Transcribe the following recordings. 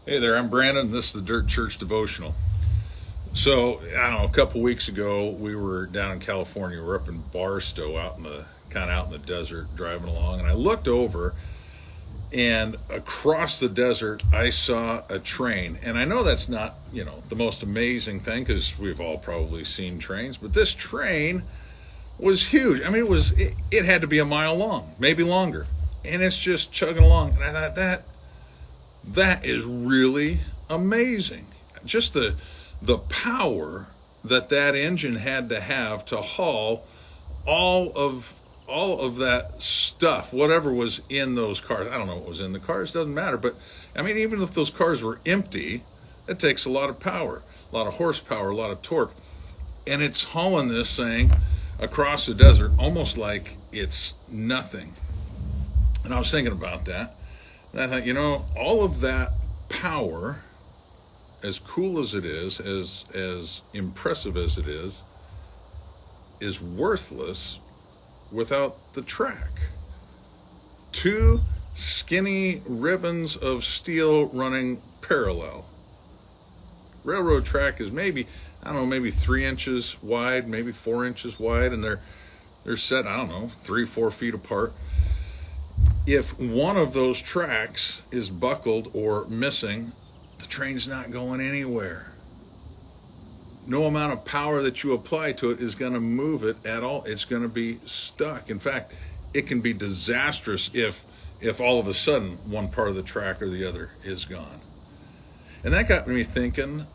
Hey there, I'm Brandon. This is the Dirt Church Devotional. So, I don't know, a couple weeks ago, we were down in California. We're up in Barstow, out in the desert, driving along. And I looked over, and across the desert, I saw a train. And I know that's not, the most amazing thing, because we've all probably seen trains. But this train was huge. I mean, it had to be a mile long, maybe longer. And it's just chugging along. And I thought, that is really amazing. Just the power that engine had to have to haul all of that stuff, whatever was in those cars. I don't know what was in the cars, doesn't matter. But I mean, even if those cars were empty, it takes a lot of power, a lot of horsepower, a lot of torque. And it's hauling this thing across the desert almost like it's nothing. And I was thinking about that. And I thought, all of that power, as cool as it is, as impressive as it is worthless without the track. Two skinny ribbons of steel running parallel. Railroad track is maybe 3 inches wide, maybe 4 inches wide, and they're set, 3-4 feet apart. If one of those tracks is buckled or missing, the train's not going anywhere. No amount of power that you apply to it is going to move it at all. It's going to be stuck. In fact, it can be disastrous if all of a sudden one part of the track or the other is gone. And that got me thinking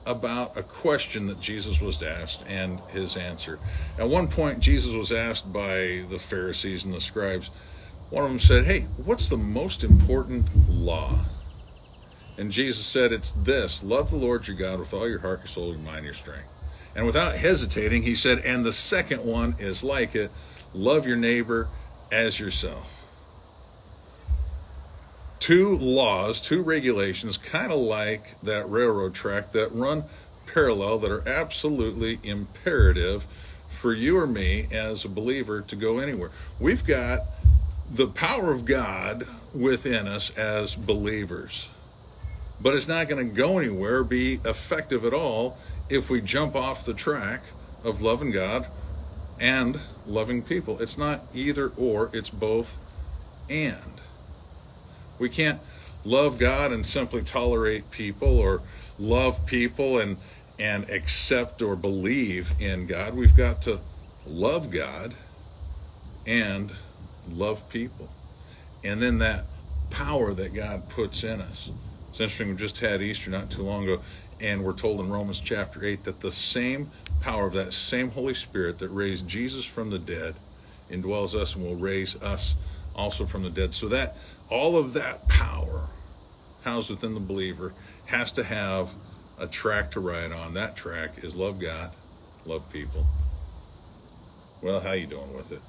about a question that Jesus was asked and his answer. At one point, Jesus was asked by the Pharisees and the scribes. One of them said, "Hey, what's the most important law?" And Jesus said, "It's this: love the Lord your God with all your heart, your soul, your mind, your strength." And without hesitating, he said, "And the second one is like it: love your neighbor as yourself." Two laws, two regulations, kind of like that railroad track, that run parallel, that are absolutely imperative for you or me as a believer to go anywhere. We've got the power of God within us as believers, but it's not going to go anywhere or be effective at all if we jump off the track of loving God and loving people. It's not either or, it's both and. We can't love God and simply tolerate people, or love people and accept or believe in God. We've got to love God and love people. And then that power that God puts in us. It's interesting, we just had Easter not too long ago, and we're told in Romans chapter 8 that the same power of that same Holy Spirit that raised Jesus from the dead indwells us and will raise us also from the dead. So that all of that power housed within the believer has to have a track to ride on. That track is love God, love people. Well, how you doing with it?